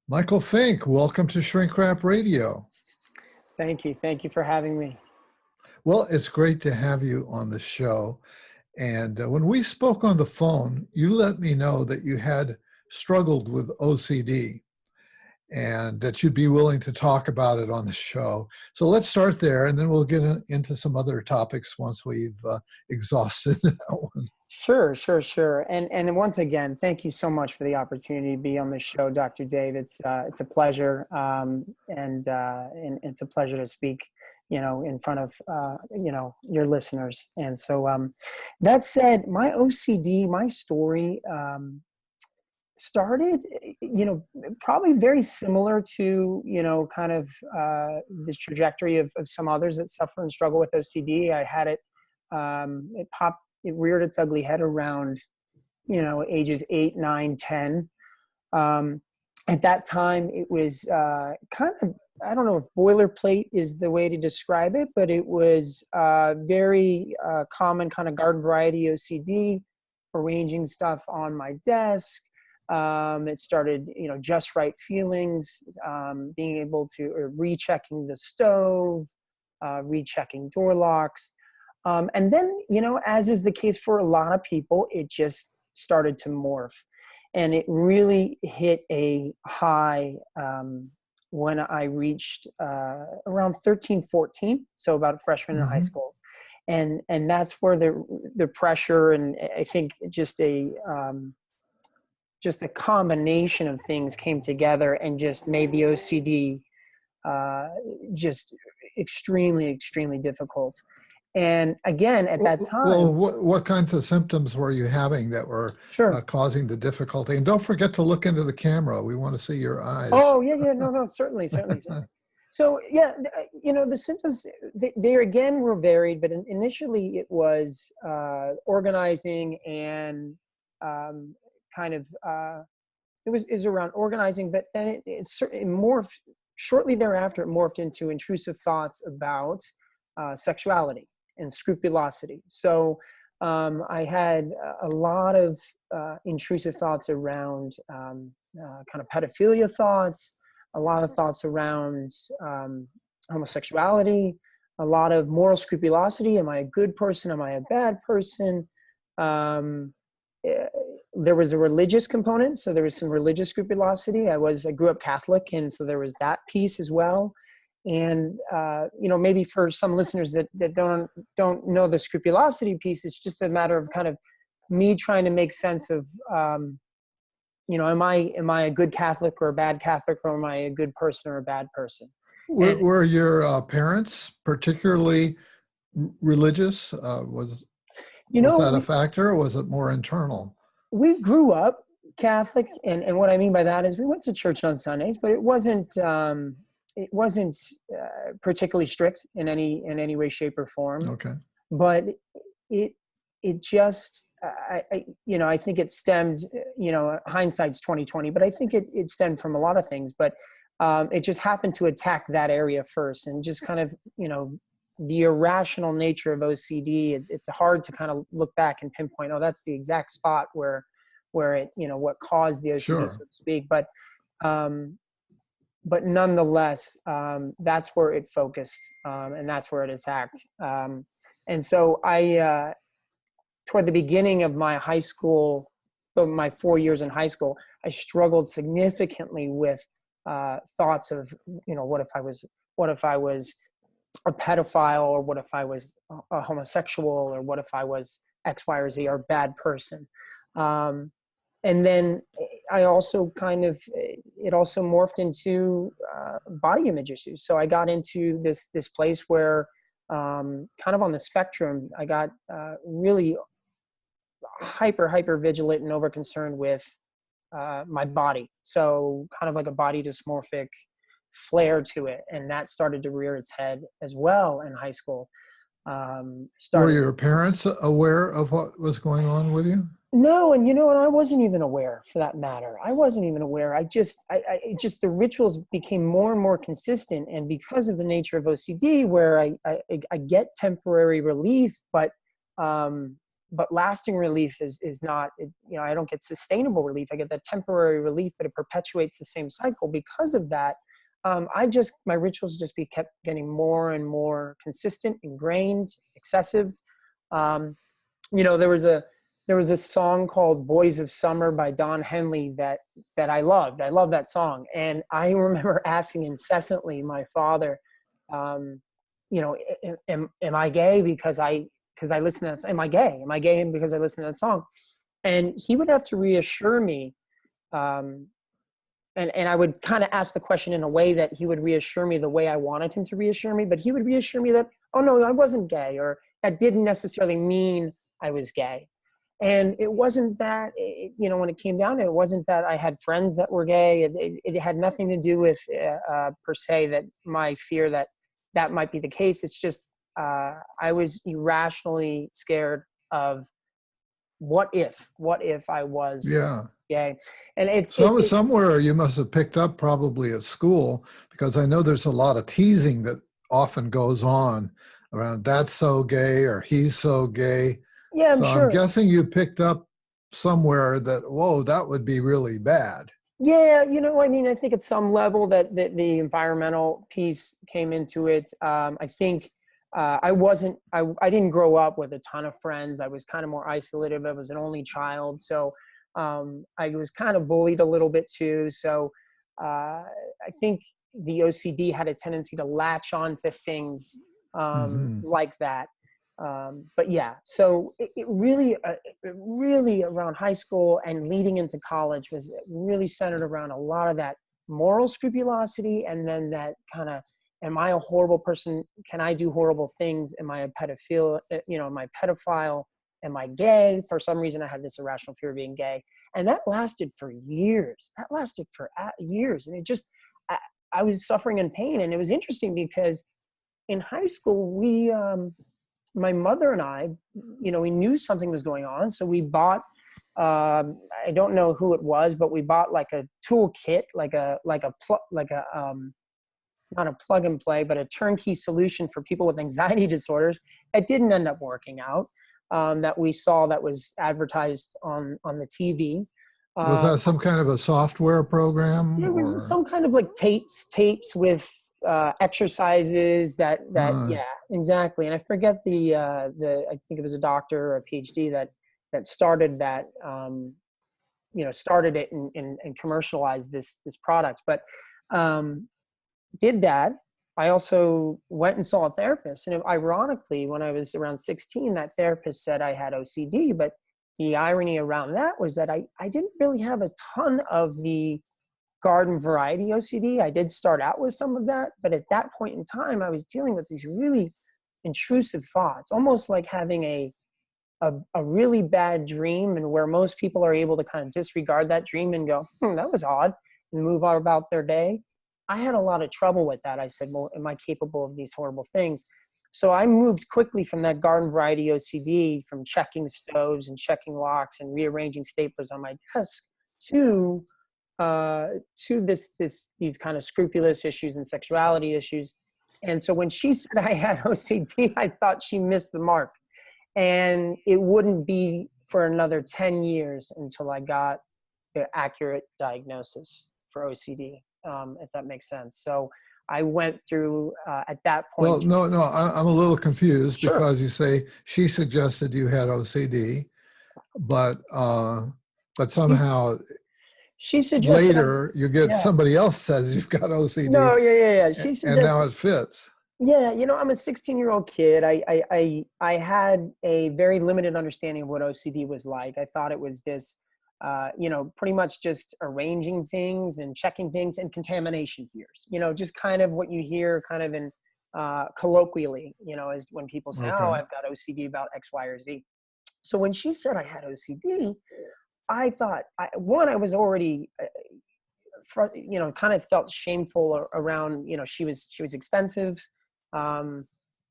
Michael Fink, welcome to Shrink Wrap Radio. Thank you. Thank you for having me. Well, it's great to have you on the show. And when we spoke on the phone, you let me know that you had struggled with OCD and that you'd be willing to talk about it on the show. So let's start there, and then we'll get into some other topics once we've exhausted that one. Sure. And once again, thank you so much for the opportunity to be on the show, Dr. Dave. It's a pleasure, and it's a pleasure to speak, in front of your listeners. And so, that said, my OCD, my story started, probably very similar to kind of the trajectory of some others that suffer and struggle with OCD. I had it. It reared its ugly head around, ages 8, 9, 10. At that time, it was kind of, I don't know if boilerplate is the way to describe it, but it was very common kind of garden variety OCD, arranging stuff on my desk. It started, just right feelings, being able to, or rechecking the stove, rechecking door locks. And then, as is the case for a lot of people, it just started to morph. And it really hit a high when I reached around 13, 14, so about a freshman in high school. And that's where the pressure, and I think just a combination of things came together and just made the OCD just extremely, extremely difficult. And again, at that time... Well, what kinds of symptoms were you having that were causing the difficulty? And don't forget to look into the camera. We want to see your eyes. Oh, yeah. No, certainly. So, yeah, the symptoms, they again were varied, but initially it was organizing and kind of, it was around organizing, but then it morphed, shortly thereafter, it morphed into intrusive thoughts about sexuality and scrupulosity. So I had a lot of intrusive thoughts around kind of pedophilia thoughts, a lot of thoughts around homosexuality, a lot of moral scrupulosity. Am I a good person? Am I a bad person? There was a religious component, so there was some religious scrupulosity. I grew up Catholic, and so there was that piece as well. And maybe for some listeners that don't know the scrupulosity piece, it's just a matter of kind of me trying to make sense of, am I a good Catholic or a bad Catholic, or am I a good person or a bad person? Were your parents particularly religious? Was that a factor, or was it more internal? We grew up Catholic, and what I mean by that is we went to church on Sundays, but it wasn't particularly strict in any way, shape, or form. Okay. But it just, I think it stemmed, hindsight's 20/20, but I think it stemmed from a lot of things, but it just happened to attack that area first, and just kind of, the irrational nature of OCD. It's hard to kind of look back and pinpoint, oh, that's the exact spot where it, what caused the OCD, so to speak. But nonetheless, that's where it focused, and that's where it attacked. And so I, toward the beginning of my high school, my 4 years in high school, I struggled significantly with thoughts of, what if I was a pedophile, or what if I was a homosexual, or what if I was X, Y, or Z, or a bad person. And then I also it also morphed into body image issues. So I got into this place where, kind of on the spectrum, I got really hyper vigilant and over concerned with my body. So kind of like a body dysmorphic flair to it. And that started to rear its head as well in high school. Were your parents aware of what was going on with you? No, and I wasn't even aware, for that matter. I wasn't even aware. I just the rituals became more and more consistent, and because of the nature of OCD, where I get temporary relief, but but lasting relief is not, I don't get sustainable relief. I get that temporary relief, but it perpetuates the same cycle. Because of that, my rituals just kept getting more and more consistent, ingrained, excessive. There was a song called Boys of Summer by Don Henley that I loved. I love that song. And I remember asking incessantly my father, am I gay because I listen to that? Am I gay? Am I gay because I listen to that song? And he would have to reassure me. And I would kind of ask the question in a way that he would reassure me the way I wanted him to reassure me, but he would reassure me that, oh no, I wasn't gay, or that didn't necessarily mean I was gay. And it wasn't that, when it came down to it, it wasn't that I had friends that were gay. It had nothing to do with, per se, that my fear that might be the case. It's just, I was irrationally scared of what if I was gay. And somewhere you must have picked up probably at school, because I know there's a lot of teasing that often goes on around that's so gay or he's so gay. Yeah, I'm sure. I'm guessing you picked up somewhere that, whoa, that would be really bad. Yeah, I think at some level that the environmental piece came into it. I think I didn't grow up with a ton of friends. I was kind of more isolated. I was an only child. So I was kind of bullied a little bit too. So I think the OCD had a tendency to latch on to things like that. But yeah, so it really around high school and leading into college was really centered around a lot of that moral scrupulosity, and then that kind of, am I a horrible person? Can I do horrible things? Am I a pedophile? Am I a pedophile? Am I gay? For some reason, I had this irrational fear of being gay, and that lasted for years. And it just, I was suffering in pain, and it was interesting because in high school my mother and I, we knew something was going on. So we bought, I don't know who it was, but we bought like a toolkit, not a plug and play, but a turnkey solution for people with anxiety disorders. It didn't end up working out, that we saw that was advertised on the TV. Was that some kind of a software program? It was some kind of like tapes with exercises that yeah, exactly. And I forget I think it was a doctor or a PhD that started that, started it and commercialized this product. But did that. I also went and saw a therapist, and ironically, when I was around 16, that therapist said I had OCD. But the irony around that was that I didn't really have a ton of the garden variety OCD. I did start out with some of that, but at that point in time, I was dealing with these really intrusive thoughts, almost like having a really bad dream, and where most people are able to kind of disregard that dream and go, that was odd, and move on about their day. I had a lot of trouble with that. I said, well, am I capable of these horrible things? So I moved quickly from that garden variety OCD, from checking stoves and checking locks and rearranging staplers on my desk, to these kind of scrupulous issues and sexuality issues. And so when she said I had OCD, I thought she missed the mark. And it wouldn't be for another 10 years until I got the accurate diagnosis for OCD, if that makes sense. So I went through at that point. Well, no, I'm a little confused. Sure. Because you say she suggested you had OCD, but somehow she suggested later you get somebody else says you've got OCD. No, yeah. And now it fits. Yeah, I'm a 16-year-old kid. I had a very limited understanding of what OCD was like. I thought it was this, pretty much just arranging things and checking things, and contamination fears. Just kind of what you hear kind of in colloquially, is when people say, okay, oh, I've got OCD about X, Y, or Z. So when she said I had OCD, I thought, I was already, kind of felt shameful around, she was expensive. And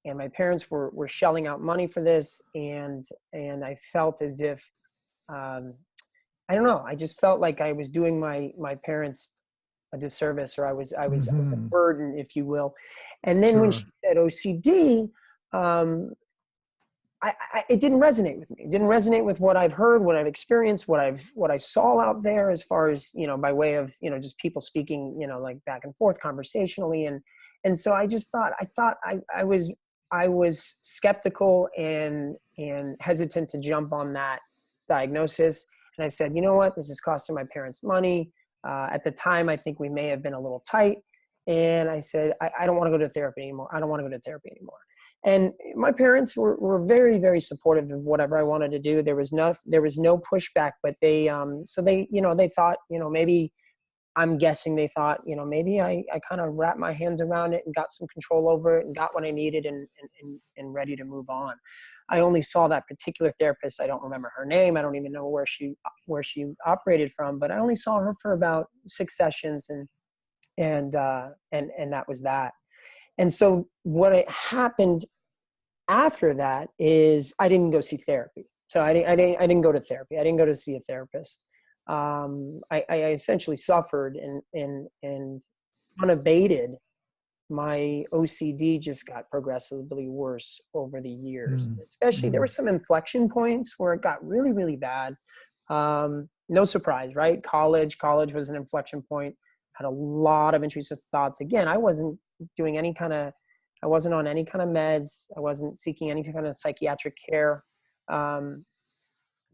my parents were shelling out money for this. And I felt as if, I don't know, I just felt like I was doing my parents a disservice, or I was a burden, if you will. And then when she said OCD, it didn't resonate with me. It didn't resonate with what I've heard, what I've experienced, what I saw out there as far as, by way of, just people speaking, like back and forth conversationally. And so I just thought, I was skeptical and hesitant to jump on that diagnosis. And I said, you know what, this is costing my parents money. At the time, I think we may have been a little tight. And I said, I don't want to go to therapy anymore. I don't want to go to therapy anymore. And my parents were very, very supportive of whatever I wanted to do. There was no pushback, but they thought, maybe, I'm guessing they thought, maybe I kind of wrapped my hands around it and got some control over it and got what I needed and ready to move on. I only saw that particular therapist. I don't remember her name. I don't even know where she operated from, but I only saw her for about 6 sessions and that was that. And so what happened after that is I didn't go see therapy. So I didn't go to therapy. I didn't go to see a therapist. I essentially suffered and unabated. My OCD just got progressively worse over the years. Especially there were some inflection points where it got really, really bad. No surprise, right? College was an inflection point. Had a lot of intrusive thoughts. Again, I wasn't on any kind of meds. I wasn't seeking any kind of psychiatric care.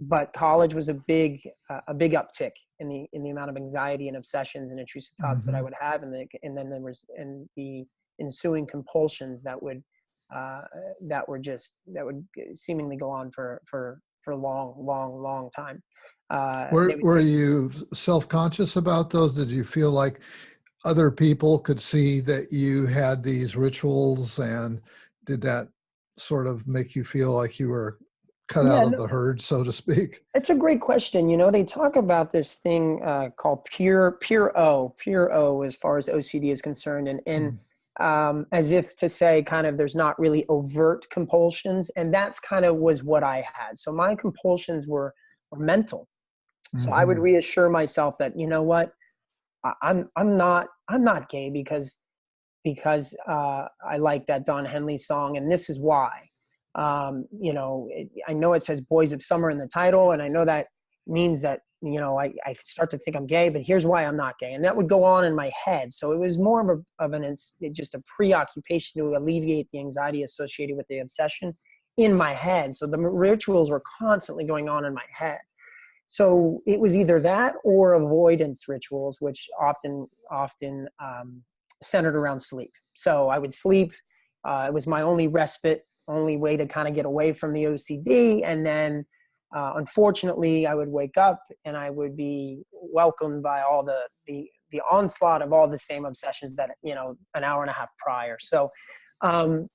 But college was a big uptick in the amount of anxiety and obsessions and intrusive thoughts that I would have. And then there was the ensuing compulsions that would seemingly go on for a long time. Were you self-conscious about those? Did you feel like other people could see that you had these rituals, and did that sort of make you feel like you were cut out of the herd, so to speak? It's a great question. They talk about this thing called pure O as far as OCD is concerned. And as if to say kind of there's not really overt compulsions. And that's kind of was what I had. So my compulsions were mental. So I would reassure myself that, you know what, I'm not gay because I like that Don Henley song, and this is why. I know it says Boys of Summer in the title, and I know that means that, I start to think I'm gay, but here's why I'm not gay. And that would go on in my head. So it was more of just a preoccupation to alleviate the anxiety associated with the obsession in my head. So the rituals were constantly going on in my head. So it was either that or avoidance rituals, which often centered around sleep. So I would sleep. It was my only respite, only way to kind of get away from the OCD. And then, unfortunately, I would wake up and I would be welcomed by all the onslaught of all the same obsessions that, an hour and a half prior. So, and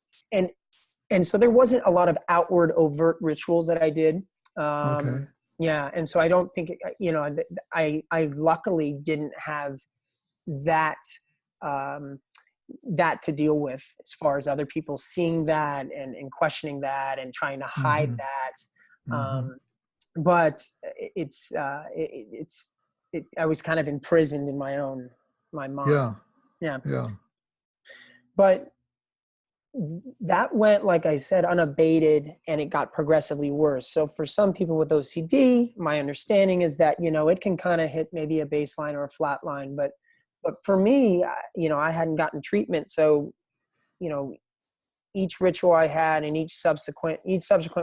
so there wasn't a lot of outward overt rituals that I did. Okay. Yeah. And so I don't think, I luckily didn't have that to deal with as far as other people seeing that and questioning that and trying to hide that. But I was kind of imprisoned in my mind. Yeah. But that went, like I said, unabated, and it got progressively worse. So for some people with OCD, my understanding is that, it can kind of hit maybe a baseline or a flat line. But for me, I hadn't gotten treatment. So, each ritual I had and each subsequent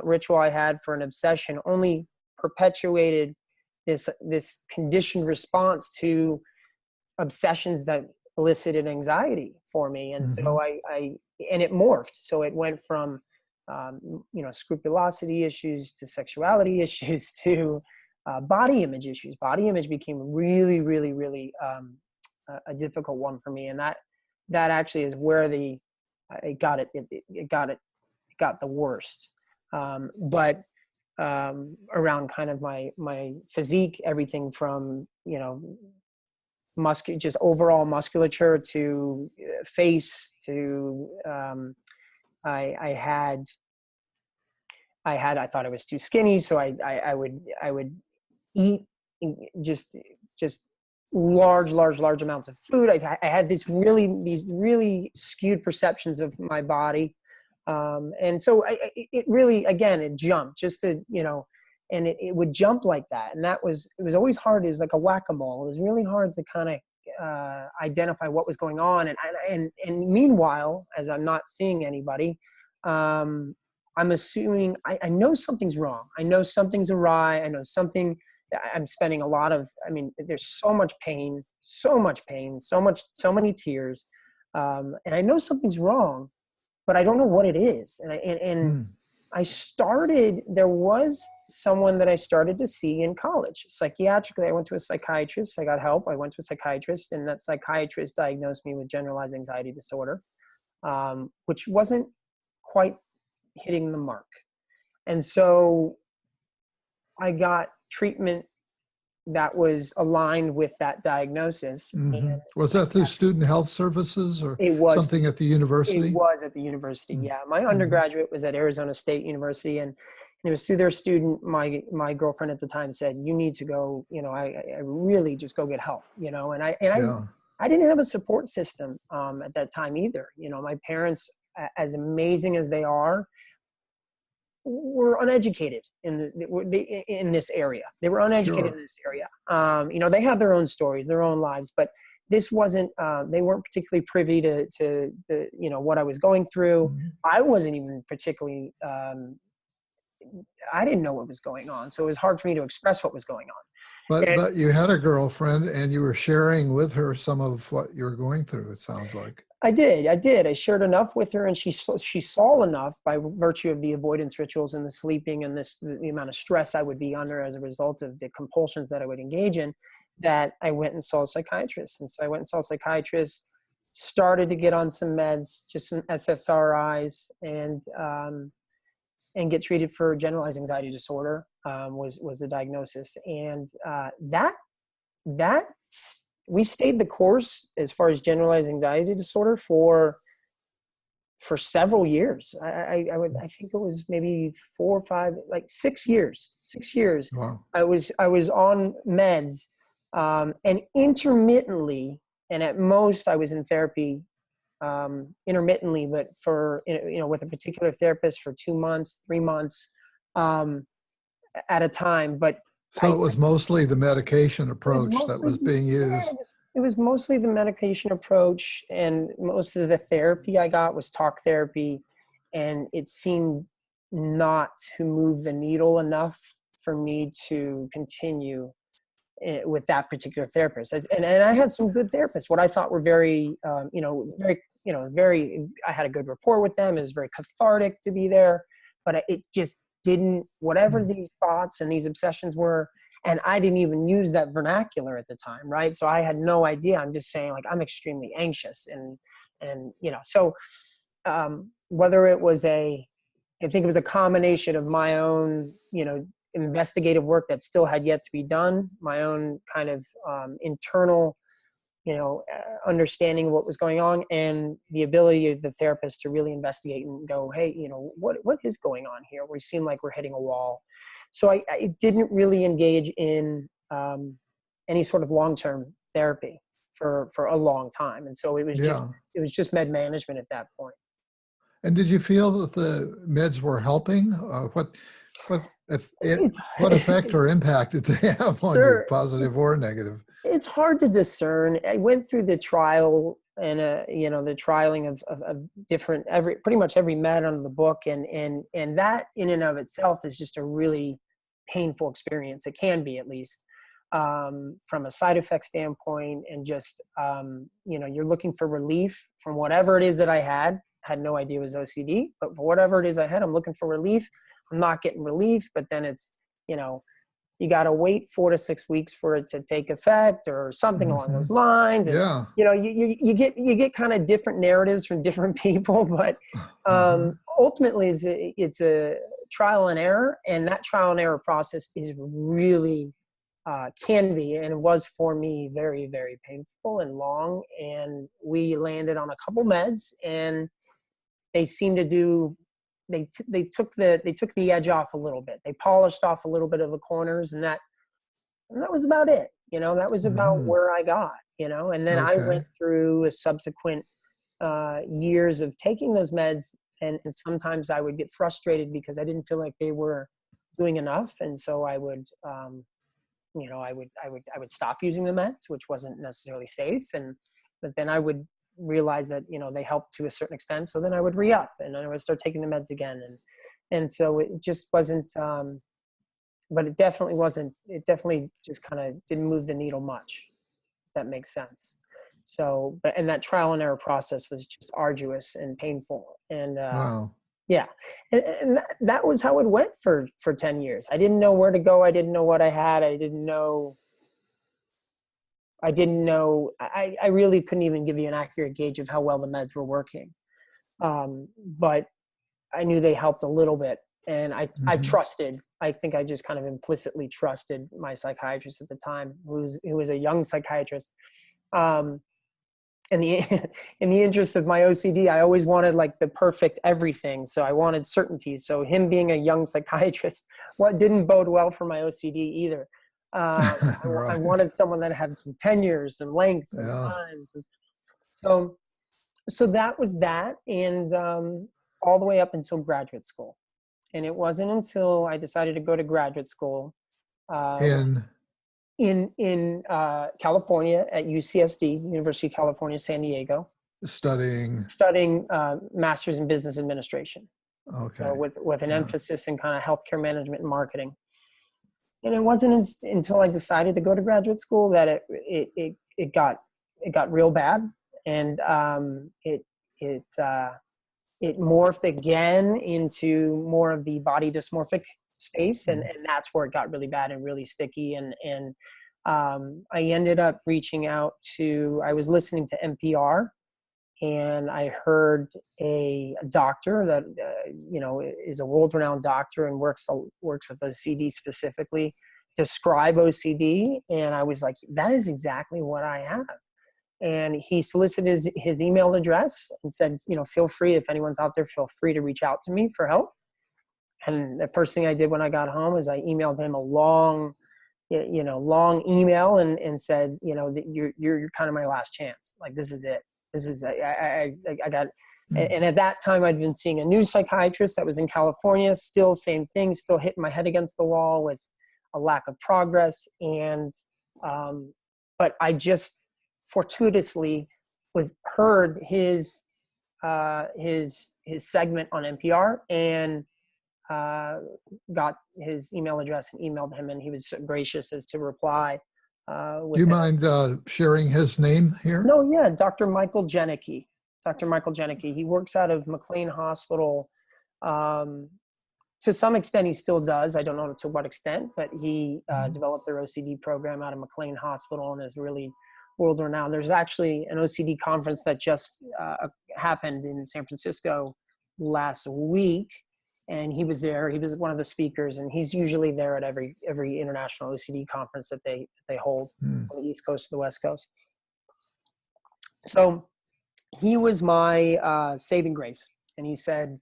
ritual I had for an obsession only perpetuated this conditioned response to obsessions that elicited anxiety for me. And so and it morphed. So it went from, scrupulosity issues to sexuality issues to body image issues. Body image became really, really, really a difficult one for me. And that actually is where it got the worst. But around kind of my physique, everything from, just overall musculature to face to I thought I was too skinny, so I would eat just large amounts of food. I had these really skewed perceptions of my body, And so it really, again, it jumped just to, and it would jump like that. And it was always hard. It was like a whack-a-mole. It was really hard to kind of identify what was going on. And meanwhile, as I'm not seeing anybody, I'm assuming I know something's wrong. I know something's awry. I know something. I'm spending a lot of, there's so much pain, so many tears. And I know something's wrong, but I don't know what it is. And there was someone that I started to see in college. Psychiatrically, I went to a psychiatrist. I got help. I went to a psychiatrist, and that psychiatrist diagnosed me with generalized anxiety disorder, which wasn't quite hitting the mark. And so I got treatment that was aligned with that diagnosis. And was that through Student Health Services or something at the university? It was at the university, yeah. My undergraduate was at Arizona State University, and it was through their student. My girlfriend at the time said, "You need to go. I really just go get help." And I didn't have a support system at that time either. My parents, as amazing as they are, were uneducated in this area. They were uneducated in this area. They had their own stories, their own lives, but this wasn't, they weren't particularly privy to what I was going through. I wasn't even particularly, I didn't know what was going on. So it was hard for me to express what was going on. But you had a girlfriend and you were sharing with her some of what you were going through, it sounds like. I did. I shared enough with her, and she saw enough by virtue of the avoidance rituals and the sleeping and the amount of stress I would be under as a result of the compulsions that I would engage in, that I went and saw a psychiatrist. And so I went and saw a psychiatrist, started to get on some meds, just some SSRIs, and get treated for generalized anxiety disorder was the diagnosis. And we stayed the course as far as generalized anxiety disorder for several years. I think it was maybe 4 or 5, like 6 years. 6 years. Wow. I was on meds, and intermittently, and at most I was in therapy intermittently, but with a particular therapist for 2 months, 3 months at a time. But so it was mostly the medication approach that was being used. Yeah, it was mostly the medication approach, and most of the therapy I got was talk therapy, and it seemed not to move the needle enough for me to continue with that particular therapist. And I had some good therapists, what I thought were very, I had a good rapport with them. It was very cathartic to be there, but it just didn't, whatever these thoughts and these obsessions were, and I didn't even use that vernacular at the time, right? So I had no idea. I'm just saying, like, I'm extremely anxious, and so whether it was I think it was a combination of my own, investigative work that still had yet to be done, my own kind of internal, understanding of what was going on, and the ability of the therapist to really investigate and go, hey, what is going on here? We seem like we're hitting a wall. So I didn't really engage in any sort of long-term therapy for a long time. And so it was just med management at that point. And did you feel that the meds were helping? What effect or impact did they have on you, positive or negative? It's hard to discern. I went through the trial and the trialing of different pretty much every med on the book, and that in and of itself is just a really painful experience. It can be, at least from a side effect standpoint, and just you're looking for relief from whatever it is that I had no idea it was OCD, but for whatever it is I had, I'm looking for relief. I'm not getting relief, but then it's you got to wait 4 to 6 weeks for it to take effect, or something along those lines. And, you get kind of different narratives from different people, but ultimately it's a trial and error, and that trial and error process is really can be, and it was for me, very, very painful and long. And we landed on a couple meds, and they seemed to do. They took the edge off a little bit. They polished off a little bit of the corners, and that was about it. That was about where I got. And then I went through a subsequent years of taking those meds And sometimes I would get frustrated because I didn't feel like they were doing enough. And so I would, I would stop using the meds, which wasn't necessarily safe. But then I would realize that, they helped to a certain extent. So then I would re-up and then I would start taking the meds again. And so it just wasn't, but it definitely just kind of didn't move the needle much. If that makes sense. So, and that trial and error process was just arduous and painful. And, Wow. yeah. And that was how it went for 10 years. I didn't know where to go. I didn't know what I had. I really couldn't even give you an accurate gauge of how well the meds were working. But I knew they helped a little bit. And I think I just kind of implicitly trusted my psychiatrist at the time, who was a young psychiatrist. In the interest of my OCD, I always wanted like the perfect everything. So I wanted certainty. So him being a young psychiatrist, didn't bode well for my OCD either. Right. I wanted someone that had some tenures and lengths and Yeah. times. And so that was that. And all the way up until graduate school. And it wasn't until I decided to go to graduate school In in California at UCSD, University of California, San Diego, studying. studying master's in business administration. Okay. So with an Yeah. emphasis in kind of healthcare management and marketing. And it wasn't until I decided to go to graduate school that it got real bad, and it morphed again into more of the body dysmorphic space. And that's where it got really bad and really sticky. And I ended up reaching out I was listening to NPR, and I heard a doctor that, is a world-renowned doctor and works with OCD specifically, describe OCD. And I was like, that is exactly what I have. And he solicited his email address and said, feel free, if anyone's out there, feel free to reach out to me for help. And the first thing I did when I got home is I emailed him a long email and said, that you're kind of my last chance. Like, this is it. This is, I got, and at that time I'd been seeing a new psychiatrist that was in California, still same thing, still hitting my head against the wall with a lack of progress. And, but I just fortuitously heard his segment on NPR and got his email address and emailed him, and he was so gracious as to reply. Do you mind sharing his name here? No, yeah, Dr. Michael Janicki. Dr. Michael Janicki. He works out of McLean Hospital. To some extent, he still does. I don't know to what extent, but he developed their OCD program out of McLean Hospital and is really world-renowned. There's actually an OCD conference that just happened in San Francisco last week, and he was there. He was one of the speakers, and he's usually there at every international OCD conference that they hold on the East Coast to the West Coast. So he was my saving grace, and he said,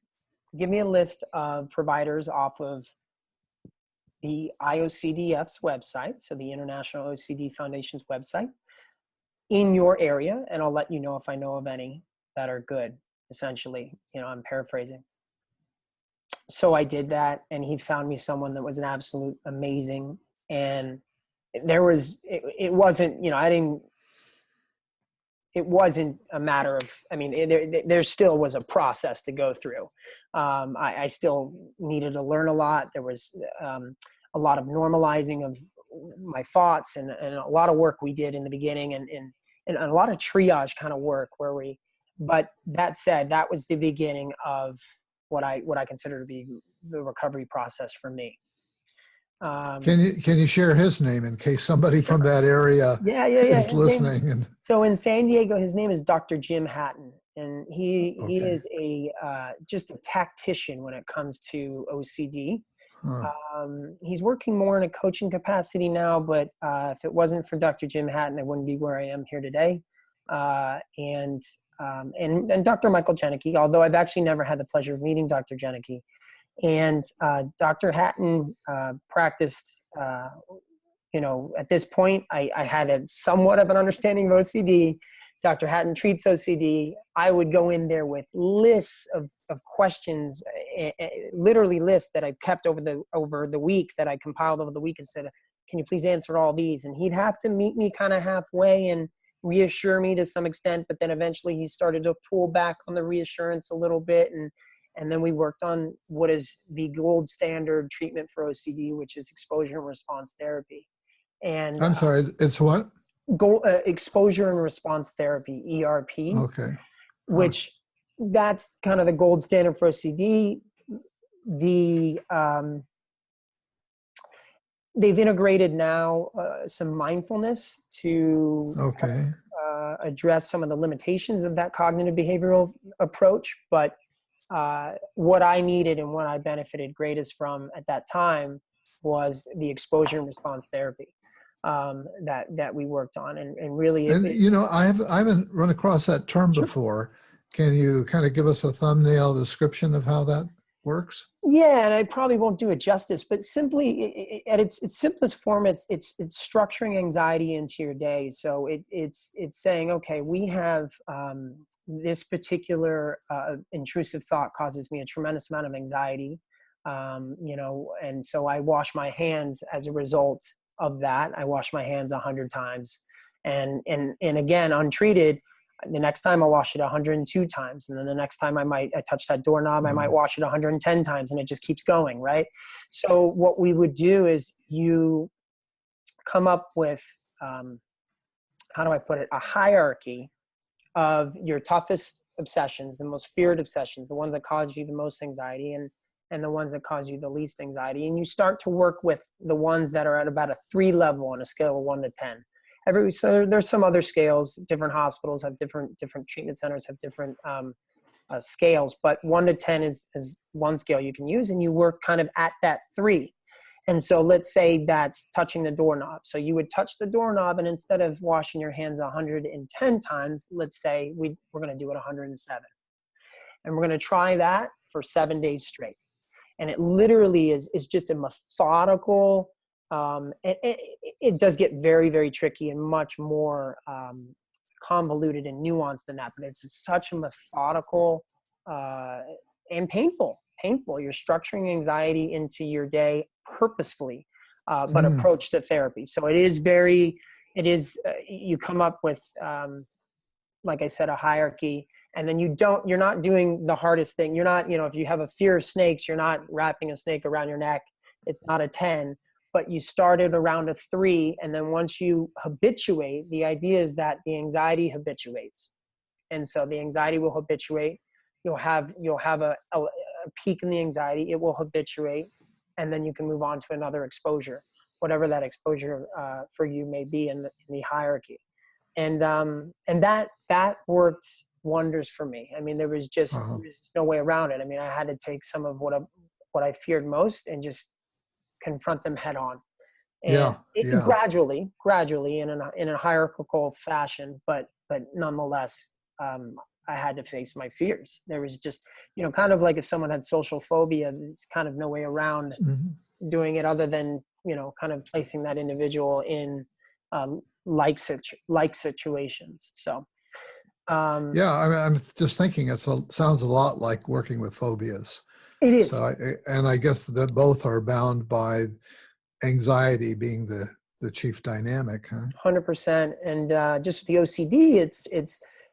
give me a list of providers off of the IOCDF's website, so the International OCD Foundation's website, in your area, and I'll let you know if I know of any that are good, essentially. I'm paraphrasing. So I did that, and he found me someone that was an absolute amazing. And it wasn't, it wasn't a matter of, there still was a process to go through. I still needed to learn a lot. There was a lot of normalizing of my thoughts and a lot of work we did in the beginning and a lot of triage kind of work but that said, that was the beginning of what I consider to be the recovery process for me. Can you share his name in case somebody from that area is listening? So in San Diego, his name is Dr. Jim Hatton, and he is just a tactician when it comes to OCD. Huh. He's working more in a coaching capacity now, but if it wasn't for Dr. Jim Hatton, I wouldn't be where I am here today. And Dr. Michael Janicki, although I've actually never had the pleasure of meeting Dr. Janicki. And Dr. Hatton practiced, at this point, I had somewhat of an understanding of OCD. Dr. Hatton treats OCD. I would go in there with lists of questions, literally lists that I kept over the week, that I compiled over the week, and said, can you please answer all these? And he'd have to meet me kind of halfway and reassure me to some extent, but then eventually he started to pull back on the reassurance a little bit. And then we worked on what is the gold standard treatment for OCD, which is exposure and response therapy. And I'm sorry, it's what? Exposure and response therapy, ERP. Okay. Which that's kind of the gold standard for OCD. They've integrated now some mindfulness to address some of the limitations of that cognitive behavioral approach. But what I needed and what I benefited greatest from at that time was the exposure and response therapy that we worked on, and really. I haven't run across that term before. Can you kind of give us a thumbnail description of how that works? Yeah, and I probably won't do it justice, but simply at its simplest form, it's structuring anxiety into your day. So it's saying, okay, we have this particular intrusive thought causes me a tremendous amount of anxiety, and so I wash my hands as a result of that. I wash my hands 100 times, and again, untreated, the next time I'll wash it 102 times. And then the next time I touch that doorknob, I might wash it 110 times, and it just keeps going, right? So what we would do is you come up with, how do I put it? A hierarchy of your toughest obsessions, the most feared obsessions, the ones that cause you the most anxiety, and the ones that cause you the least anxiety. And you start to work with the ones that are at about a 3 level on a scale of 1 to 10. So there's some other scales. Different hospitals have different treatment centers have different scales, but 1 to 10 is one scale you can use, and you work kind of at that 3. And so let's say that's touching the doorknob. So you would touch the doorknob, and instead of washing your hands 110 times, let's say we're going to do it 107. And we're going to try that for 7 days straight. And it literally is just a methodical, it does get very, very tricky and much more convoluted and nuanced than that, but it's such a methodical and painful. You're structuring anxiety into your day purposefully, but approach to therapy. So you come up with, like I said, a hierarchy, and then you're not doing the hardest thing. You're not, if you have a fear of snakes, you're not wrapping a snake around your neck. It's not a 10. But you started around a 3, and then once you habituate, the idea is that the anxiety habituates, and so the anxiety will habituate. You'll have a peak in the anxiety. It will habituate, and then you can move on to another exposure, whatever that exposure for you may be in the hierarchy, and that worked wonders for me. I mean, there was just no way around it. I mean, I had to take some of what I feared most and just confront them head on, and gradually in a hierarchical fashion, but nonetheless, I had to face my fears. There was just, kind of like if someone had social phobia, there's kind of no way around doing it other than, kind of placing that individual in like situations. So I'm just thinking sounds a lot like working with phobias. It is. So I guess that both are bound by anxiety being the chief dynamic, huh? 100%. And just with the OCD,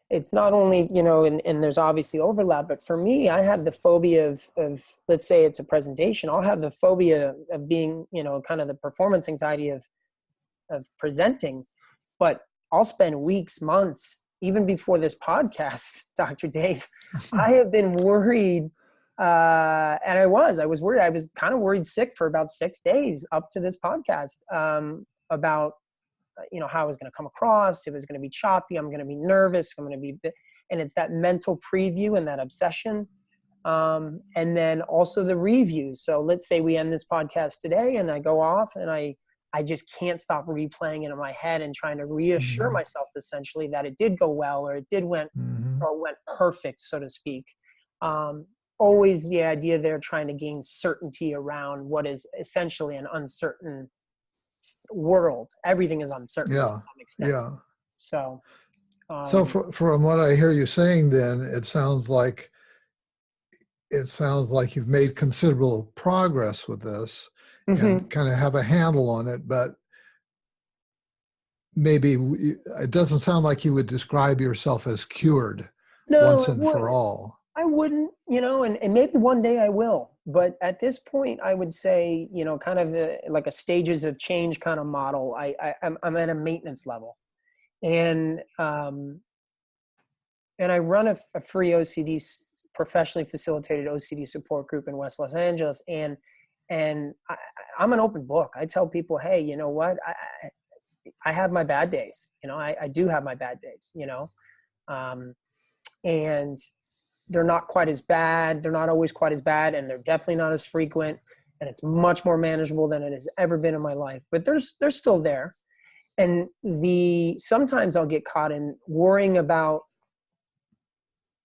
it's not only, and there's obviously overlap, but for me, I had the phobia of let's say it's a presentation. I'll have the phobia of being, kind of the performance anxiety of presenting, but I'll spend weeks, months, even before this podcast, Dr. Dave, I have been worried. And I was worried. I was kind of worried sick for about 6 days up to this podcast, about, how I was going to come across. It was going to be choppy. I'm going to be nervous. And it's that mental preview and that obsession. And then also the review. So let's say we end this podcast today and I go off and I just can't stop replaying it in my head and trying to reassure myself essentially that it did go well, or it went perfect, so to speak. Always the idea there trying to gain certainty around what is essentially an uncertain world. Everything is uncertain to some extent. Yeah. So So Um, from what I hear you saying, then it sounds like you've made considerable progress with this and mhm. kind of have a handle on it, but maybe it doesn't sound like you would describe yourself as cured No, once and for all. I wouldn't, and maybe one day I will. But at this point, I would say, kind of like a stages of change kind of model. I'm at a maintenance level, and I run a free professionally facilitated OCD support group in West Los Angeles, and I'm an open book. I tell people, hey, you know what, I have my bad days. I do have my bad days. Um, and they're not quite as bad. They're not always quite as bad, and they're definitely not as frequent. And it's much more manageable than it has ever been in my life. But they're still there. And sometimes I'll get caught in worrying about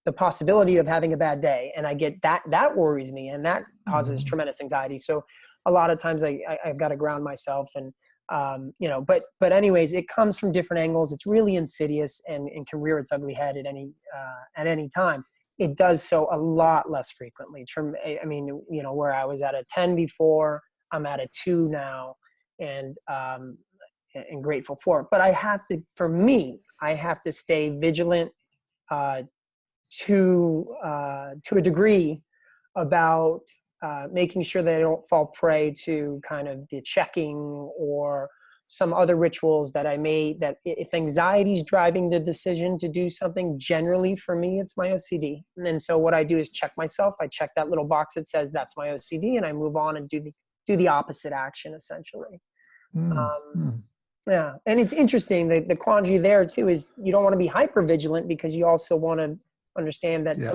the possibility of having a bad day, and I get that worries me, and that causes Mhm. tremendous anxiety. So a lot of times I've got to ground myself, and but anyways, it comes from different angles. It's really insidious and can rear its ugly head at any time. It does so a lot less frequently. I mean, where I was at a 10 before, I'm at a 2 now, and grateful for it. But I have to stay vigilant, uh, to a degree, about making sure that I don't fall prey to kind of the checking or some other rituals that that if anxiety is driving the decision to do something, generally for me, it's my OCD. And so what I do is check myself. I check that little box that says that's my OCD, and I move on and do the opposite action, essentially. Um, Mhm. yeah. And it's interesting. The quandary there too is you don't want to be hyper vigilant, because you also want to understand that Yeah,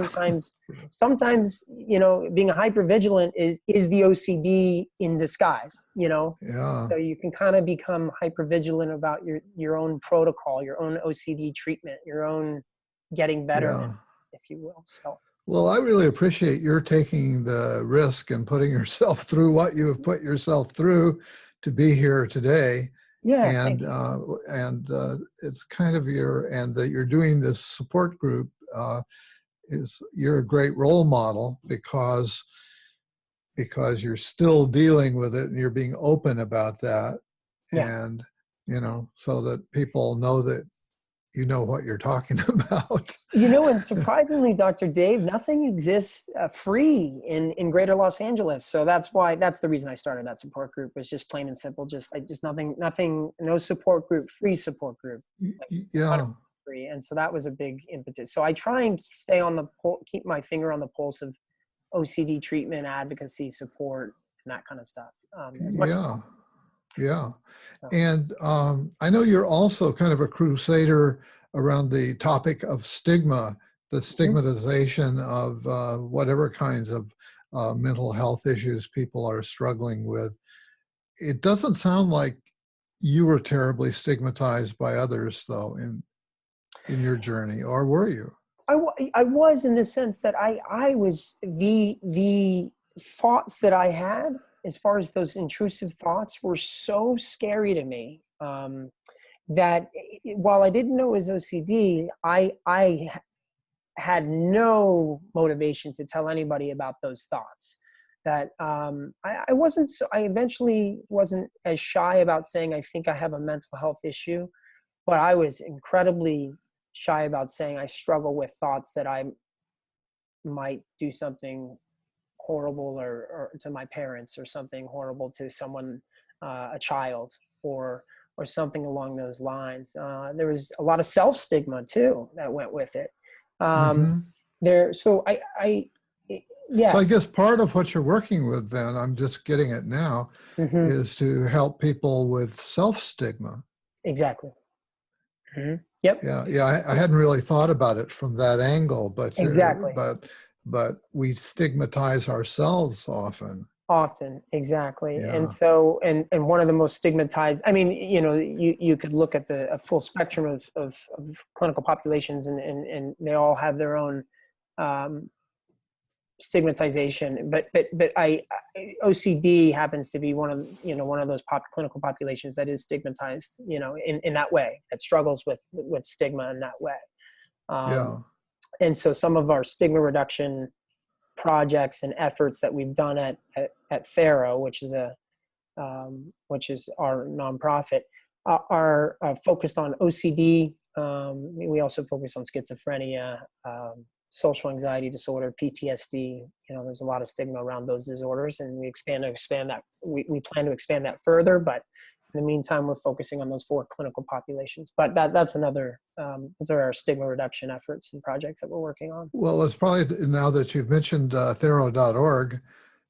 sometimes, being hyper vigilant is the OCD in disguise, yeah, so you can kind of become hyper vigilant about your own protocol, your own OCD treatment, your own getting betterment, yeah. if you will. So, Well, I really appreciate your taking the risk and putting yourself through what you have put yourself through to be here today. yeah, thank And you. it's kind of and that you're doing this support group is you're a great role model because you're still dealing with it and you're being open about that, Yeah. and so that people know that you know what you're talking about. And surprisingly, Dr. Dave, nothing exists free in Greater Los Angeles. So that's the reason I started that support group. Was just plain and simple. Just nothing, no support group, free support group, like 100% Yeah, free. And so that was a big impetus. So I try and stay on keep my finger on the pulse of OCD treatment, advocacy, support, and that kind of stuff, as much as yeah, possible. yeah. So, And I know you're also kind of a crusader around the topic of stigma, the mhm. stigmatization of whatever kinds of mental health issues people are struggling with. It doesn't sound like you were terribly stigmatized by others, though, in your journey, or were you? I was, in the sense that I was the thoughts that I had, as far as those intrusive thoughts, were so scary to me, that while I didn't know it was OCD, had no motivation to tell anybody about those thoughts. That I wasn't. I eventually wasn't as shy about saying I think I have a mental health issue, but I was incredibly shy about saying I struggle with thoughts that I might do something horrible, or to my parents, or something horrible to someone, a child, or something along those lines. There was a lot of self stigma too that went with it. Um, Hmm. so So I yes. guess part of what you're working with, then, I'm just getting it now, Hmm. is to help people with self stigma. Exactly. Hmm. Yep. Yeah, yeah. I hadn't really thought about it from that angle, but Exactly. we stigmatize ourselves often. Often, exactly. And Yeah. so, and one of the most stigmatized, I mean, you could look at a full spectrum of clinical populations, and they all have their own, um, stigmatization, but OCD happens to be one of those clinical populations that is stigmatized, in that way, that struggles with stigma in that way. Yeah. And so some of our stigma reduction projects and efforts that we've done at Thero, which is our nonprofit, are focused on OCD. We also focus on schizophrenia, social anxiety disorder, PTSD. There's a lot of stigma around those disorders, and we plan to expand that further. But in the meantime, we're focusing on those 4 clinical populations. But that's another. Those are our stigma reduction efforts and projects that we're working on. Well, it's probably, now that you've mentioned Thero.org,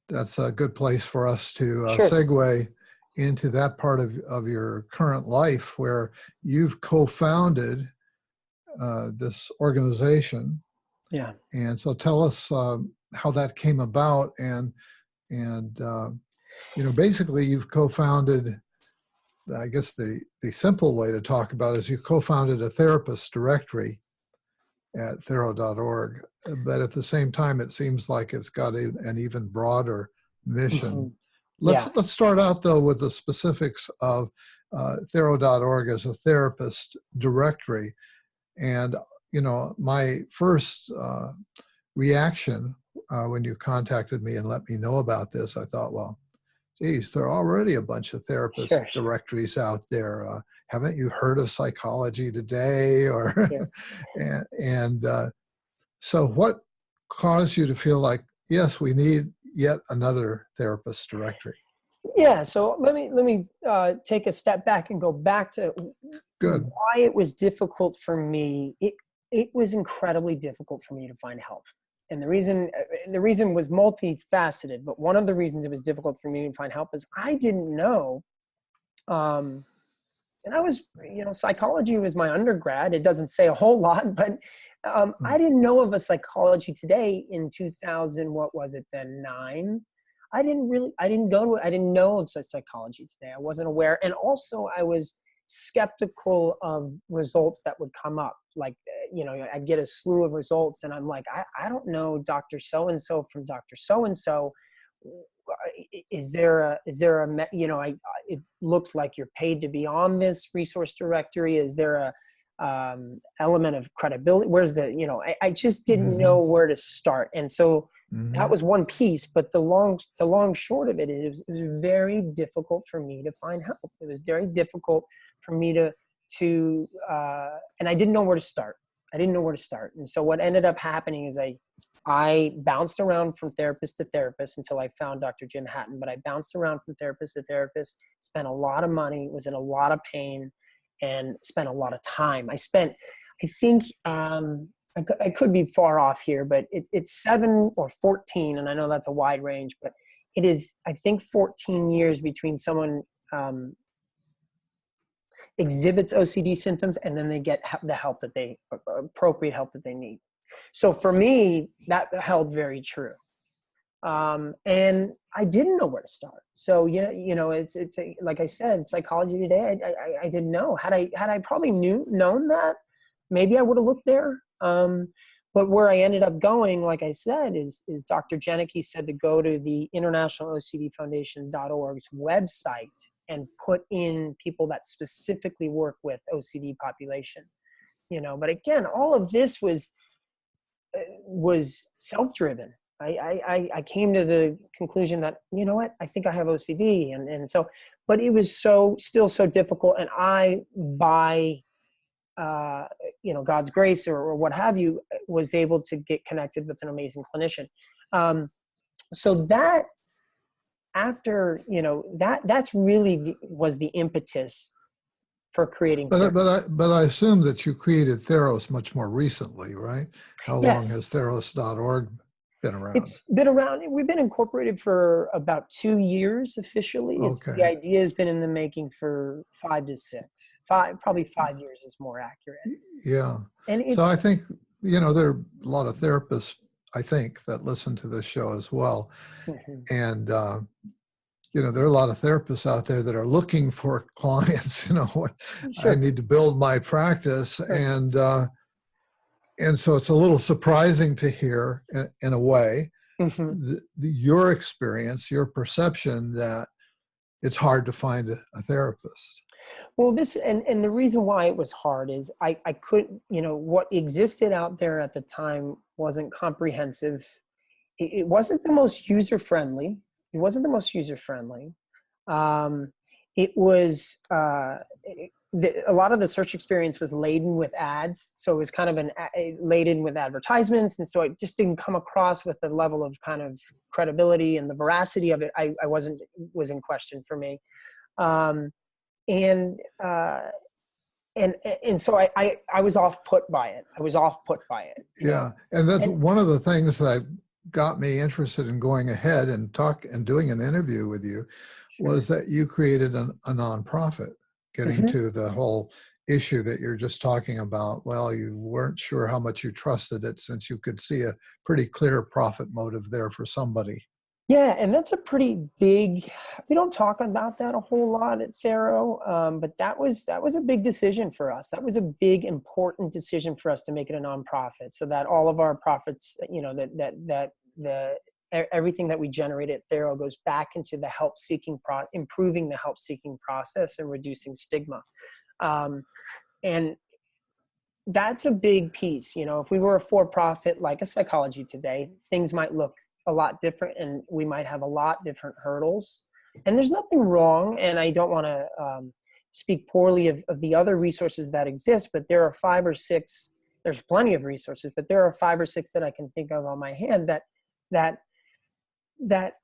that's a good place for us to Sure. segue into that part of your current life, where you've co-founded this organization. Yeah. And so tell us how that came about, and basically you've co-founded, I guess the simple way to talk about it is you co-founded a therapist directory at Thero.org, but at the same time it seems like it's got an even broader mission. Mm-hmm. Let's start out though with the specifics of Thero.org as a therapist directory. And my first reaction when you contacted me and let me know about this, I thought, well, geez, there are already a bunch of therapist directories out there. Haven't you heard of Psychology Today? Or so what caused you to feel like, yes, we need yet another therapist directory? Yeah, so let me take a step back and go back to why it was difficult for me. It was incredibly difficult for me to find help. And the reason was multifaceted, but one of the reasons it was difficult for me to find help is I didn't know, and I was, psychology was my undergrad. It doesn't say a whole lot, but I didn't know of a Psychology Today in 2000, what was it then, 9? I didn't know of Psychology Today. I wasn't aware. And also I was skeptical of results that would come up. Like, I'd get a slew of results and I'm like, I don't know Dr. So-and-so from Dr. So-and-so. Is there a, it looks like you're paid to be on this resource directory. Is there a element of credibility? Where's I just didn't know where to start. And so that was one piece, but the long short of it is it was very difficult for me to find help. It was very difficult for me to and I didn't know where to start. And so what ended up happening is I bounced around from therapist to therapist until I found Dr. Jim Hatton, but I bounced around from therapist to therapist, spent a lot of money, was in a lot of pain, and spent a lot of time. I think, I could be far off here, but it's 7 or 14, and I know that's a wide range, but it is, I think, 14 years between someone exhibits OCD symptoms and then they get the help appropriate help that they need. So for me, that held very true. And I didn't know where to start. So it's like I said, Psychology Today. I didn't know. Had I probably known that, maybe I would have looked there. But where I ended up going, like I said, is Dr. Janicki said to go to the International OCD Foundation.org's website and put in people that specifically work with OCD population. But again, all of this was self-driven. I came to the conclusion that, I think I have OCD. And so, but it was still so difficult. And I, by, God's grace or what have you, was able to get connected with an amazing clinician. So that after, that's really was the impetus for creating. But I assume that you created Theros much more recently, right? How long has Theros.org been around? It's been around. We've been incorporated for about 2 years officially. Okay. The idea has been in the making for 5 to 6. Probably 5 years is more accurate. Yeah. And so I think, there are a lot of therapists, I think, that listen to this show as well. And, there are a lot of therapists out there that are looking for clients, I need to build my practice. And so it's a little surprising to hear in a way Mhm. your experience, your perception that it's hard to find a therapist. Well, and the reason why it was hard is I couldn't, what existed out there at the time wasn't comprehensive. It wasn't the most user friendly. It wasn't the most user friendly. It was a lot of the search experience was laden with ads, so it was kind of laden with advertisements, and so it just didn't come across with the level of kind of credibility, and the veracity of it was in question for me. Um, and so I was off put by it. I was off put by it. Yeah, and that's one of the things that got me interested in going ahead and doing an interview with you, was that you created a nonprofit, getting Mhm. to the whole issue that you're just talking about. Well, you weren't sure how much you trusted it, since you could see a pretty clear profit motive there for somebody. Yeah, and that's a pretty big. We don't talk about that a whole lot at Thero, but that was a big decision for us. That was a big, important decision for us to make it a nonprofit, so that all of our profits, everything that we generate at Thero goes back into the improving the help seeking process and reducing stigma, and that's a big piece. If we were a for-profit like a Psychology Today, things might look a lot different, and we might have a lot different hurdles. And there's nothing wrong, and I don't want to speak poorly of the other resources that exist, but there are 5 or 6. There's plenty of resources, but there are 5 or 6 that I can think of on my hand that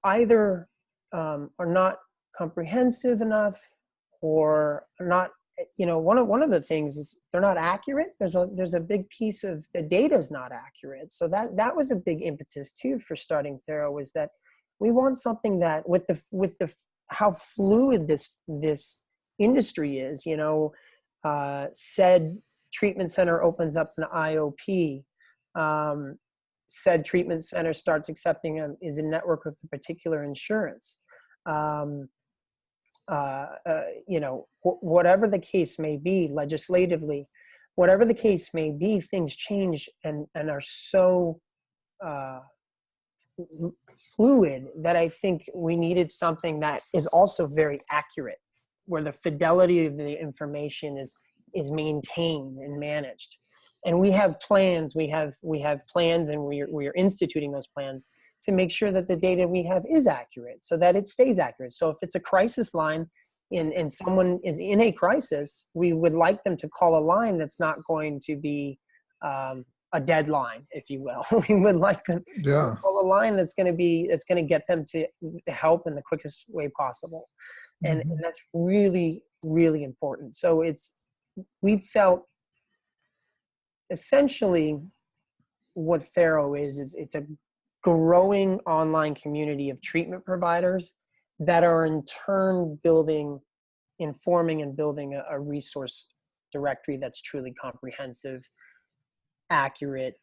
either are not comprehensive enough, or are not. One of the things is they're not accurate. There's a big piece of the data is not accurate. So that was a big impetus too for starting Thero, was that we want something that with the how fluid this industry is. Said treatment center opens up an IOP. Said treatment center starts accepting is in network with a particular insurance. Whatever the case may be, legislatively, whatever the case may be, things change and are so fluid that I think we needed something that is also very accurate, where the fidelity of the information is maintained and managed. And we have plans. We have plans, and we are instituting those plans to make sure that the data we have is accurate, so that it stays accurate. So if it's a crisis line and someone is in a crisis, we would like them to call a line that's not going to be a deadline, if you will. We would like them to call a line that's going to get them to help in the quickest way possible. And that's really, really important. So we felt essentially what Thero is it's a growing online community of treatment providers that are in turn informing and building a resource directory that's truly comprehensive, accurate,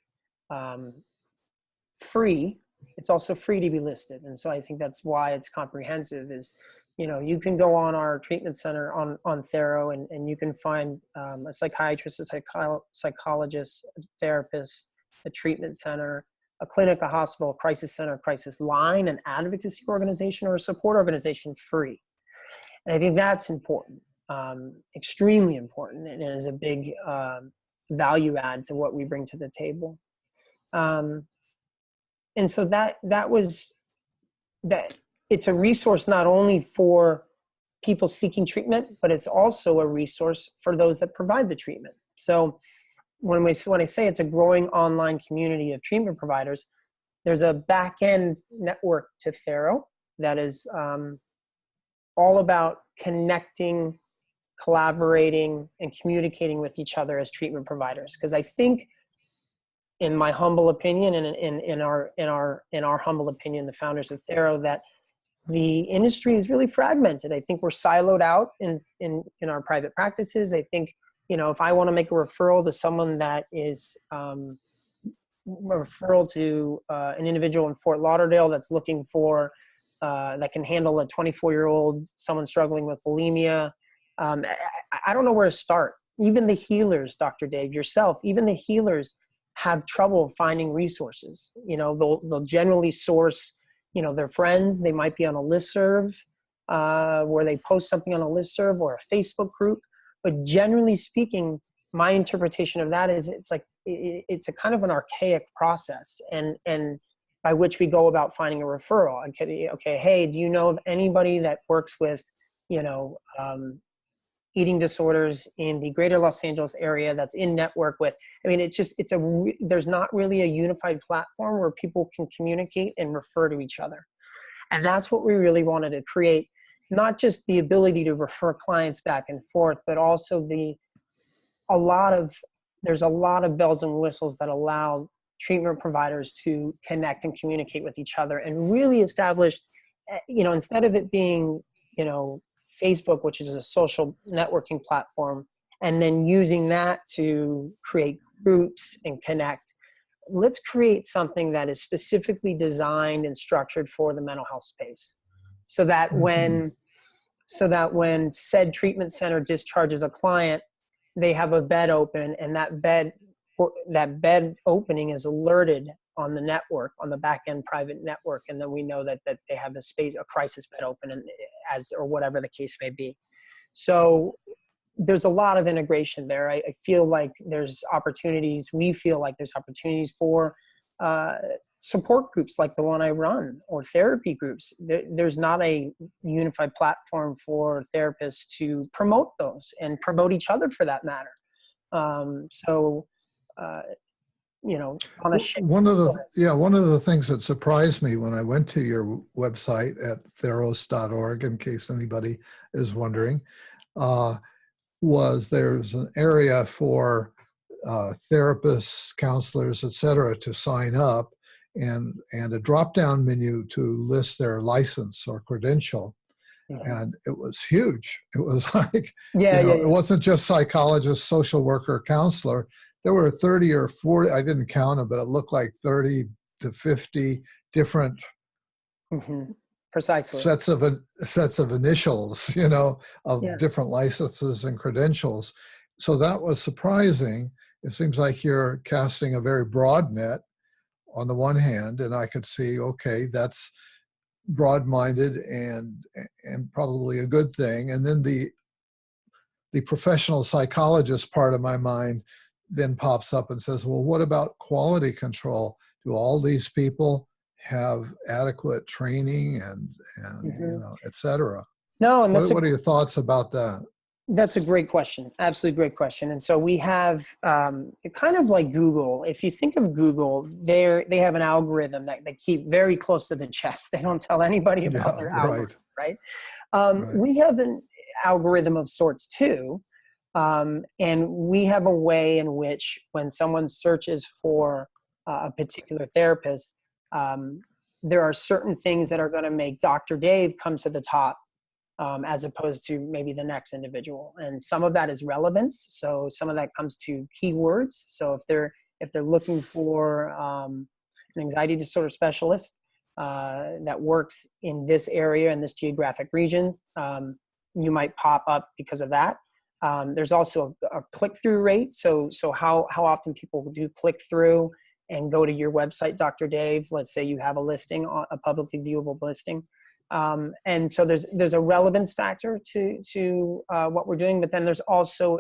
free. It's also free to be listed. And so I think that's why it's comprehensive is, you can go on our treatment center on Thero, and you can find a psychiatrist, a psychologist, a therapist, a treatment center, a clinic, a hospital, a crisis center, a crisis line, an advocacy organization, or a support organization free. And I think that's important, extremely important, and is a big value add to what we bring to the table. And so that it's a resource not only for people seeking treatment, but it's also a resource for those that provide the treatment. So when I say it's a growing online community of treatment providers, there's a back-end network to Thero that is all about connecting, collaborating, and communicating with each other as treatment providers. Because I think, in my humble opinion, and in our humble opinion, the founders of Thero, that the industry is really fragmented. I think we're siloed out in our private practices. I think, if I want to make a referral to someone that is referral to an individual in Fort Lauderdale that's looking for that can handle a 24-year-old, someone struggling with bulimia, I don't know where to start. Even the healers, Dr. Dave, yourself, even the healers have trouble finding resources. They'll generally source, their friends. They might be on a listserv where they post something on a listserv or a Facebook group. But generally speaking, my interpretation of that is it's a kind of an archaic process, and by which we go about finding a referral. Okay, hey, do you know of anybody that works with, eating disorders in the greater Los Angeles area that's in network with? There's not really a unified platform where people can communicate and refer to each other. And that's what we really wanted to create, not just the ability to refer clients back and forth, but also there's a lot of bells and whistles that allow treatment providers to connect and communicate with each other and really establish, instead of it being, Facebook, which is a social networking platform, and then using that to create groups and connect, let's create something that is specifically designed and structured for the mental health space. So that when said treatment center discharges a client, they have a bed open, and that bed opening is alerted on the network, on the back end private network, and then we know that they have a crisis bed open, or whatever the case may be. So there's a lot of integration there. I feel like there's opportunities. We feel like there's opportunities for support groups like the one I run, or therapy groups. There's not a unified platform for therapists to promote those and promote each other, for that matter. On a one of the things that surprised me when I went to your website at theros.org, in case anybody is wondering, was there's an area for therapists, counselors, etc., to sign up, and a drop-down menu to list their license or credential. Mm-hmm. And it was huge. It was like, it wasn't just psychologist, social worker, counselor. There were 30 or 40, I didn't count them, but it looked like 30 to 50 different precisely sets of initials, of different licenses and credentials. So that was surprising. It seems like you're casting a very broad net on the one hand, and I could see, okay, that's broad-minded and probably a good thing. And then the professional psychologist part of my mind then pops up and says, well, what about quality control? Do all these people have adequate training and et cetera? No, and what are your thoughts about that? That's a great question. Absolutely great question. And so we have kind of like Google. If you think of Google, they have an algorithm that they keep very close to the chest. They don't tell anybody about their algorithm, right? We have an algorithm of sorts too. And we have a way in which when someone searches for a particular therapist, there are certain things that are going to make Dr. Dave come to the top, as opposed to maybe the next individual. And some of that is relevance. So some of that comes to keywords. So if they're looking for an anxiety disorder specialist that works in this area, in this geographic region, you might pop up because of that. There's also a click-through rate. So how often people do click through and go to your website, Dr. Dave. Let's say you have a listing, a publicly viewable listing. And so there's a relevance factor to what we're doing, but then there's also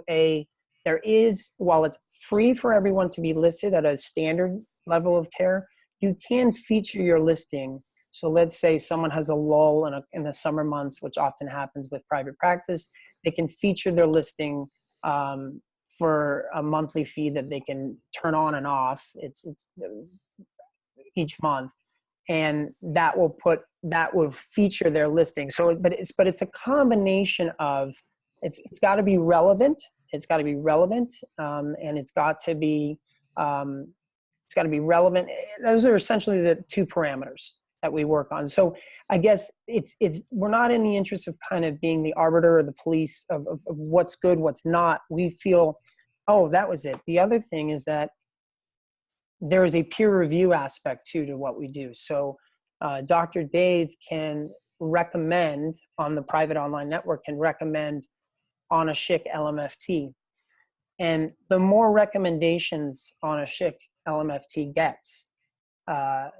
while it's free for everyone to be listed at a standard level of care, you can feature your listing. So let's say someone has a lull in the summer months, which often happens with private practice. They can feature their listing for a monthly fee that they can turn on and off. It's each month. And that will feature their listing. So, but it's a combination of, it's got to be relevant. It's got to be relevant, and it's got to be relevant. Those are essentially the two parameters that we work on. So I guess we're not in the interest of kind of being the arbiter or the police of what's good, what's not. We feel, oh, that was it. The other thing is that there is a peer review aspect to what we do. So Dr. Dave can recommend on the private online network, can recommend on a SHIC LMFT. And the more recommendations on a SHIC LMFT gets, the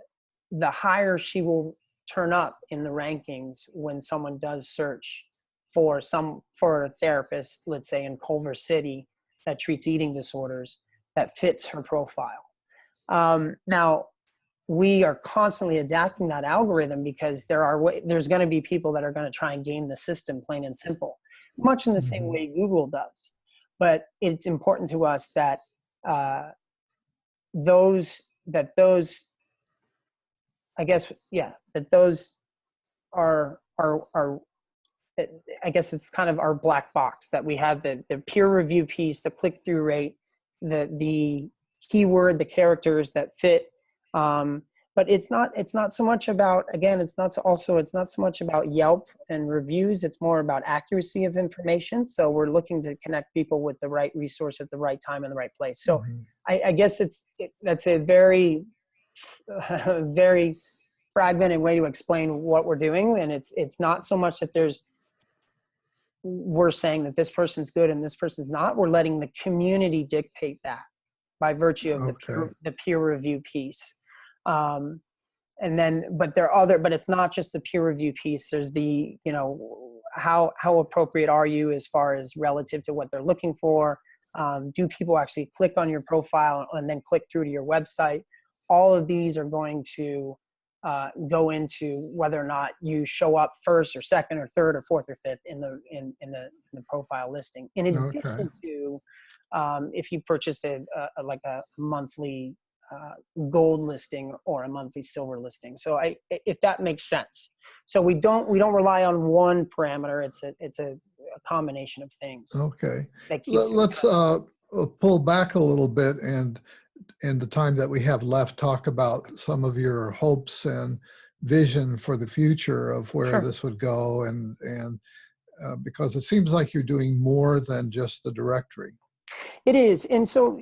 higher she will turn up in the rankings when someone does search for a therapist, let's say in Culver City, that treats eating disorders that fits her profile. Now, we are constantly adapting that algorithm because there's going to be people that are going to try and game the system, plain and simple, much in the same way Google does. But it's important to us that those I guess, yeah, that those are I guess it's kind of our black box, that we have the peer review piece, the click-through rate, the keyword, the characters that fit. But it's not so much about, again, it's not so much about Yelp and reviews. It's more about accuracy of information. So we're looking to connect people with the right resource at the right time in the right place. So I guess that's a very, very fragmented way to explain what we're doing. And it's not so much that we're saying that this person's good and this person's not. We're letting the community dictate that by virtue of the peer review piece. And then, but it's not just the peer review piece. There's the, how appropriate are you as far as relative to what they're looking for? Do people actually click on your profile and then click through to your website? All of these are going to go into whether or not you show up first or second or third or fourth or fifth in the profile listing. In addition to, if you purchase a monthly gold listing or a monthly silver listing. So if that makes sense. So we don't rely on one parameter. It's a combination of things. Okay. Let's pull back a little bit, and in the time that we have left, talk about some of your hopes and vision for the future of where this would go, and because it seems like you're doing more than just the directory. It is. And so,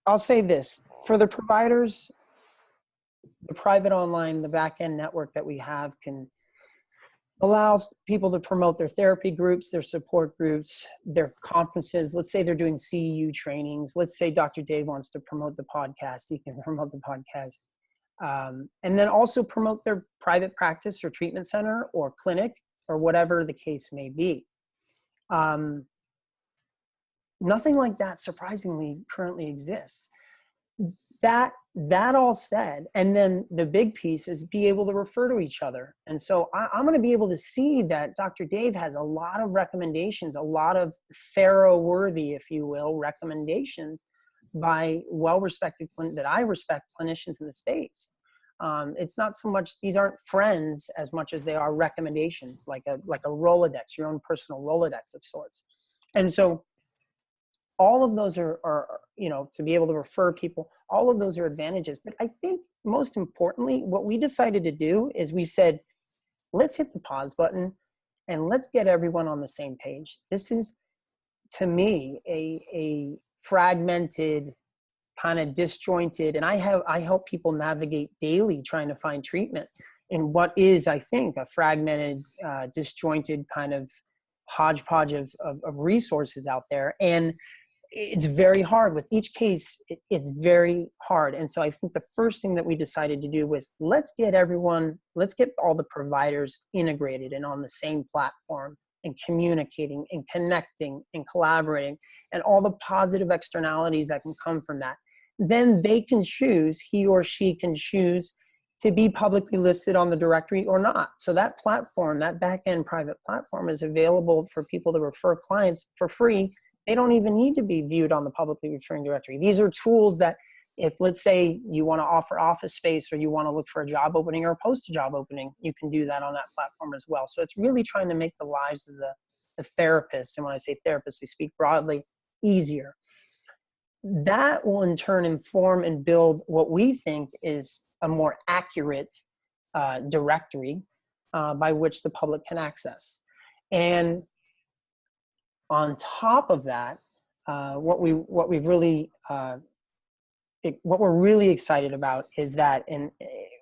I'll say this, for the providers, the private online, the back-end network that we have allows people to promote their therapy groups, their support groups, their conferences. Let's say they're doing CEU trainings. Let's say Dr. Dave wants to promote the podcast. He can promote the podcast. And then also promote their private practice or treatment center or clinic or whatever the case may be. Nothing like that, surprisingly, currently exists. That all said, and then the big piece is be able to refer to each other. And so I'm going to be able to see that Dr. Dave has a lot of recommendations, a lot of Pharaoh-worthy, if you will, recommendations by well-respected, that I respect, clinicians in the space. It's not so much, these aren't friends as much as they are recommendations, like a Rolodex, your own personal Rolodex of sorts. And so all of those are, to be able to refer people, all of those are advantages. But I think most importantly, what we decided to do is we said, let's hit the pause button and let's get everyone on the same page. This is, to me, a fragmented, kind of disjointed, and I help people navigate daily trying to find treatment in what is, I think, a fragmented, disjointed kind of hodgepodge of resources out there. And it's very hard with each case. It's very hard. And so I think the first thing that we decided to do was let's get all the providers integrated and on the same platform and communicating and connecting and collaborating and all the positive externalities that can come from that. Then they can choose, he or she can choose to be publicly listed on the directory or not. So that platform, that back-end private platform, is available for people to refer clients for free. They don't even need to be viewed on the publicly referring directory. These are tools that if, let's say, you want to offer office space or you want to look for a job opening or post a job opening, you can do that on that platform as well. So it's really trying to make the lives of the therapists, and when I say therapists, I speak broadly, easier. That will in turn inform and build what we think is a more accurate directory by which the public can access. And on top of that, what we're really excited about is that, and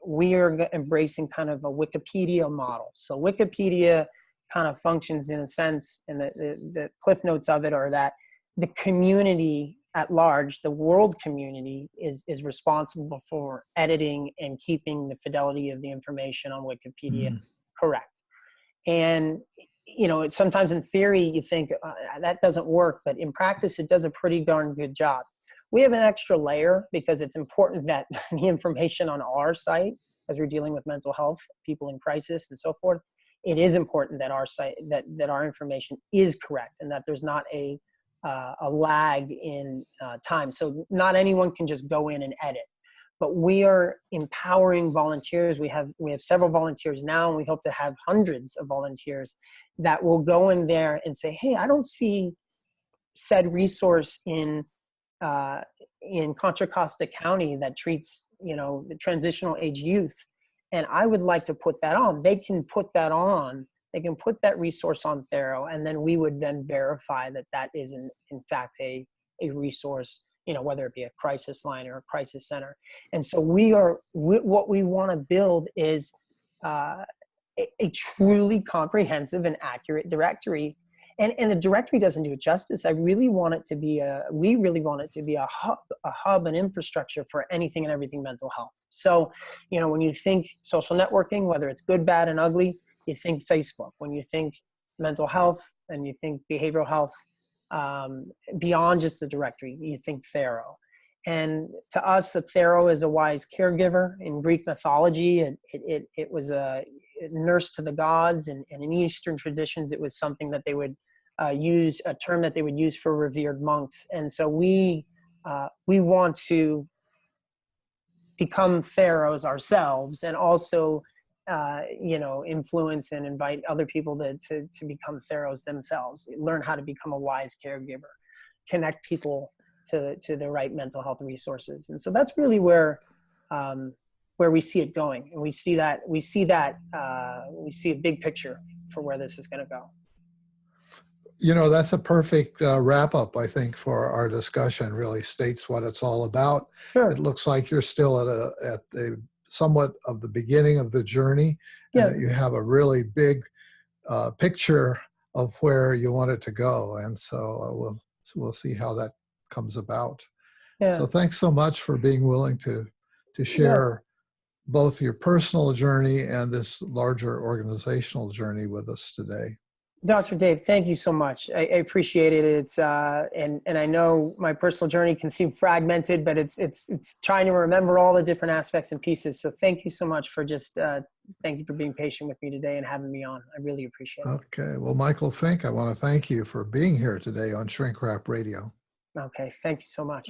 we are embracing kind of a Wikipedia model. So Wikipedia kind of functions in a sense, and the cliff notes of it are that the community at large, the world community is responsible for editing and keeping the fidelity of the information on Wikipedia Mhm. correct. And, sometimes in theory you think that doesn't work, but in practice it does a pretty darn good job. We have an extra layer because it's important that the information on our site, as we're dealing with mental health, people in crisis and so forth, it is important that our site, that our information is correct, and that there's not a lag in time. So not anyone can just go in and edit, but we are empowering volunteers. We have several volunteers now, and we hope to have hundreds of volunteers that will go in there and say, hey, I don't see said resource in Contra Costa County that treats, the transitional age youth, and I would like to put that on. They can put that on. They can put that resource on Thero, and then we would then verify that that is in fact a resource, whether it be a crisis line or a crisis center. And so what we want to build is a truly comprehensive and accurate directory. And the directory doesn't do it justice. We really want it to be a hub, an infrastructure for anything and everything mental health. So, when you think social networking, whether it's good, bad, and ugly, you think Facebook. When you think mental health and you think behavioral health, beyond just the directory, you think Thero. And to us, a Thero is a wise caregiver. In Greek mythology, it was a nurse to the gods, and in Eastern traditions, it was something that they would use, a term that they would use for revered monks. And so we want to become Theros ourselves, and also influence and invite other people to become Theros themselves, learn how to become a wise caregiver, connect people to the right mental health resources. And so that's really where we see it going. And we see a big picture for where this is going to go. That's a perfect wrap up, I think, for our discussion. Really states what it's all about. Sure. It looks like you're still at the somewhat of the beginning of the journey, and that you have a really big picture of where you want it to go. And so we'll see how that comes about. Yeah. So thanks so much for being willing to share both your personal journey and this larger organizational journey with us today. Dr. Dave, thank you so much. I appreciate it. It's and I know my personal journey can seem fragmented, but it's trying to remember all the different aspects and pieces. So thank you so much for thank you for being patient with me today and having me on. I really appreciate it. Okay. Well, Michael Fink, I want to thank you for being here today on Shrink Wrap Radio. Okay. Thank you so much.